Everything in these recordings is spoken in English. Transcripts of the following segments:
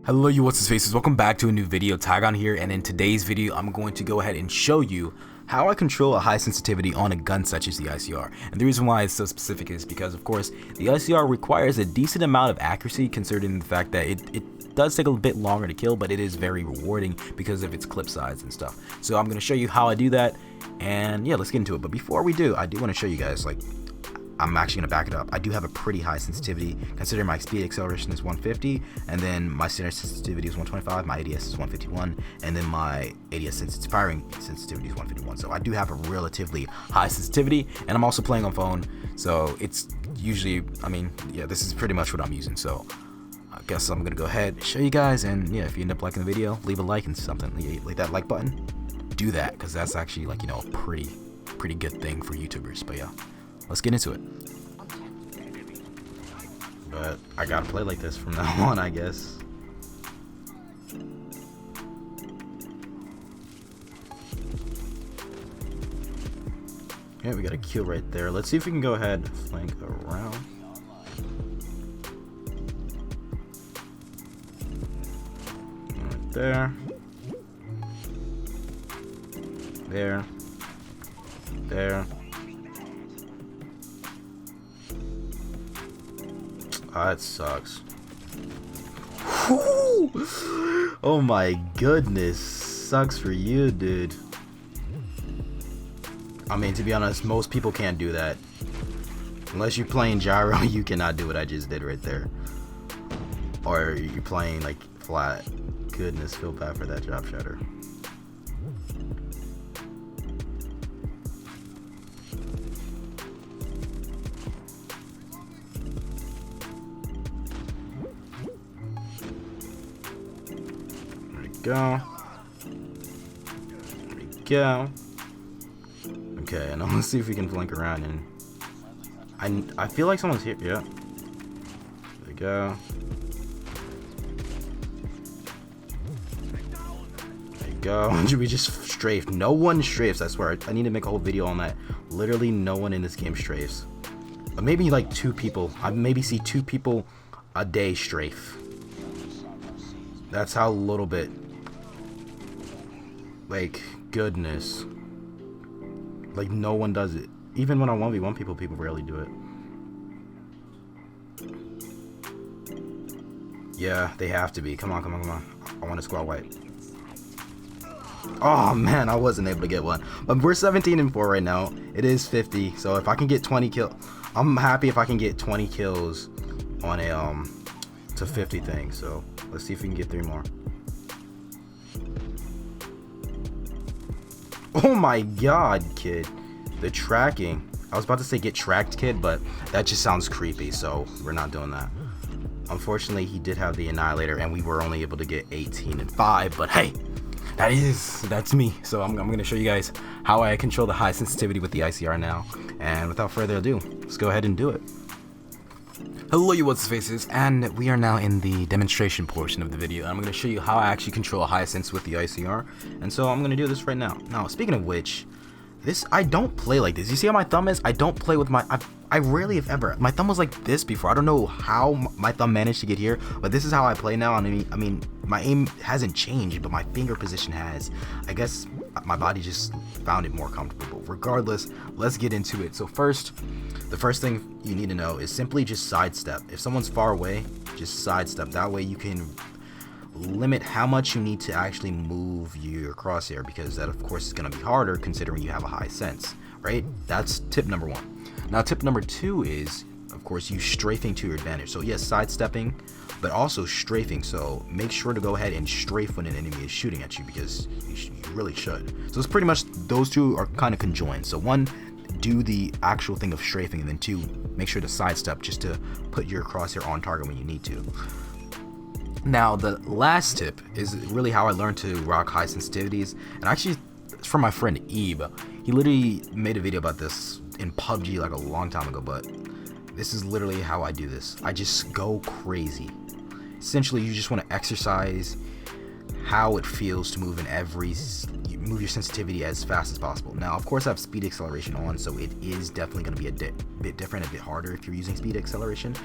Hello you what's his faces, welcome back to a new video. Tigon here, and in today's video I'm going to go ahead and show you how I control a high sensitivity on a gun such as the ICR. And the reason why it's so specific is because of course the ICR requires a decent amount of accuracy, considering the fact that it does take a bit longer to kill, but it is very rewarding because of its clip size and stuff. So I'm going to show you how I do that, and yeah, let's get into it. But before we do, I do want to show you guys, like, I'm actually going to back it up. I do have a pretty high sensitivity, considering my speed acceleration is 150, and then my standard sensitivity is 125, my ADS is 151, and then my ADS firing sensitivity is 151. So I do have a relatively high sensitivity, and I'm also playing on phone, so it's usually, I mean, yeah, this is pretty much what I'm using. So I guess I'm going to go ahead and show you guys, and yeah, if you end up liking the video, leave a like and something, like that like button, do that, because that's actually, like, you know, a pretty good thing for YouTubers. But yeah, let's get into it. But I gotta play like this from now on, I guess. Yeah, we got a kill right there. Let's see if we can go ahead and flank around. Right there. There. There. That sucks. Oh my goodness. Sucks for you, dude. I mean, to be honest, most people can't do that. Unless you're playing gyro, you cannot do what I just did right there. Or you're playing like flat. Goodness, feel bad for that drop shatter. Go. There we go. Okay, and let's see if we can flank around. And I feel like someone's here. Yeah. There we go. There you go. We just strafed. No one strafes. I swear. I need to make a whole video on that. Literally, no one in this game strafes. But maybe like 2 people. I maybe see 2 people a day strafe. That's how little bit. Like, goodness. Like, no one does it. Even when I 1v1 people rarely do it. Yeah, they have to be. Come on, come on, come on. I want to squad wipe. Oh, man, I wasn't able to get one. But we're 17-4 right now. It is 50. So if I can get 20 kills, I'm happy if I can get 20 kills on a, to 50 thing. So let's see if we can get 3 more. Oh my god, kid. The tracking. I was about to say get tracked, kid, but that just sounds creepy, so we're not doing that. Unfortunately, he did have the Annihilator, and we were only able to get 18-5, but hey, that's me. So I'm going to show you guys how I control the high sensitivity with the ICR now. And without further ado, let's go ahead and do it. Hello you what's faces, and we are now in the demonstration portion of the video. I'm going to show you how I actually control a high sense with the ICR, and so I'm going to do this right now. Now, speaking of which, I don't play like this. You see how my thumb is? I don't play with my, I rarely if ever. My thumb was like this before. I don't know how my thumb managed to get here, but this is how I play now. And I mean, my aim hasn't changed, but my finger position has. I guess my body just found it more comfortable. Regardless, let's get into it. So first, the first thing you need to know is simply just sidestep. If someone's far away, just sidestep. That way you can limit how much you need to actually move your crosshair, because that of course is going to be harder considering you have a high sense, right? That's tip number 1. Now tip number 2 is, of course, you strafing to your advantage. So yes, sidestepping, but also strafing. So make sure to go ahead and strafe when an enemy is shooting at you, because you really should. So it's pretty much, those two are kind of conjoined. So 1, do the actual thing of strafing, and then 2, make sure to sidestep just to put your crosshair on target when you need to. Now the last tip is really how I learned to rock high sensitivities, and actually it's from my friend 𝓮𝓐. He literally made a video about this in PUBG like a long time ago, but this is literally how I do this. I just go crazy. Essentially, you just want to exercise how it feels to move you move your sensitivity as fast as possible. Now, of course, I have speed acceleration on, so it is definitely going to be a bit different, a bit harder if you're using speed acceleration,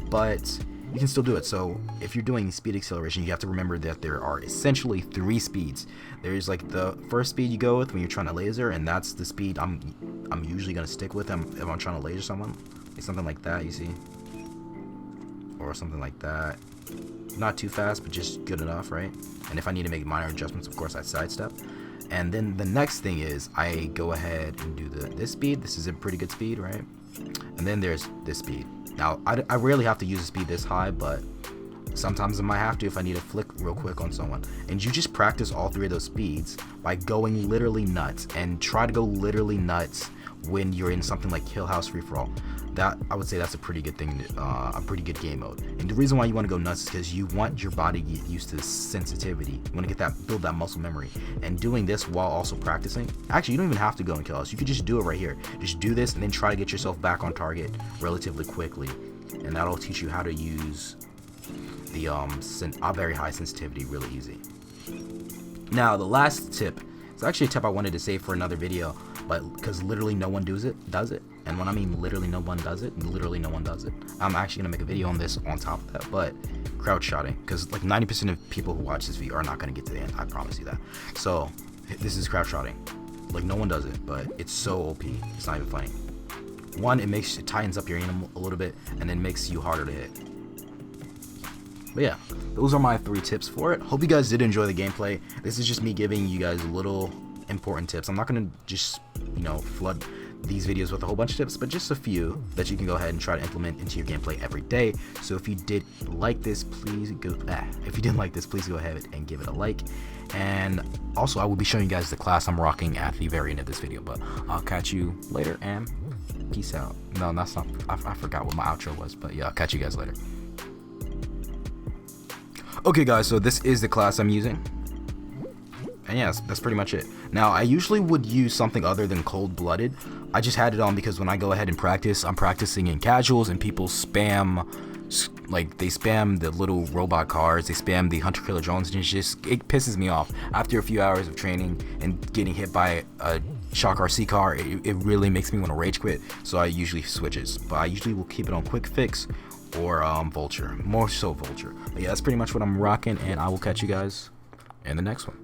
but you can still do it. So if you're doing speed acceleration, you have to remember that there are essentially 3 speeds. There's like the first speed you go with when you're trying to laser, and that's the speed I'm usually gonna stick with them if I'm trying to laser someone. It's something like that, you see, or something like that. Not too fast, but just good enough, right? And if I need to make minor adjustments, of course I sidestep. And then the next thing is I go ahead and do this speed. This is a pretty good speed, right? And then there's this speed. Now I rarely have to use a speed this high, but sometimes I might have to if I need to flick real quick on someone. And you just practice all 3 of those speeds by going literally nuts, and try to go literally nuts when you're in something like Kill House Free For All. That, I would say, that's a pretty good thing, a pretty good game mode. And the reason why you want to go nuts is because you want your body to get used to sensitivity. You want to build that muscle memory. And doing this while also practicing, actually you don't even have to go and kill us. You could just do it right here. Just do this and then try to get yourself back on target relatively quickly. And that'll teach you how to use the very high sensitivity really easy. Now the last tip, it's actually a tip I wanted to save for another video, but because literally no one does it. And when I mean literally no one does it, literally no one does it. I'm actually gonna make a video on this on top of that, but crouch shotting, because like 90% of people who watch this video are not gonna get to the end. I promise you that. So this is crouch shotting. Like no one does it, but it's so OP. It's not even funny. One, it tightens up your aim a little bit, and then makes you harder to hit. But yeah, those are my 3 tips for it. Hope you guys did enjoy the gameplay. This is just me giving you guys little important tips. I'm not gonna just, you know, flood these videos with a whole bunch of tips, but just a few that you can go ahead and try to implement into your gameplay every day. So if you did like this, please go ahead and give it a like. And also I will be showing you guys the class I'm rocking at the very end of this video, but I'll catch you later and peace out. No, that's not, I forgot what my outro was, but yeah, I'll catch you guys later. Okay guys, so this is the class I'm using. And yeah, that's pretty much it. Now, I usually would use something other than cold-blooded. I just had it on because when I go ahead and practice, I'm practicing in casuals, and people spam, like, they spam the little robot cars, they spam the hunter-killer drones, and it pisses me off. After a few hours of training and getting hit by a shock RC car, it really makes me want to rage quit, so I usually switch it. But I usually will keep it on quick fix or vulture, more so vulture. But yeah, that's pretty much what I'm rocking, and I will catch you guys in the next one.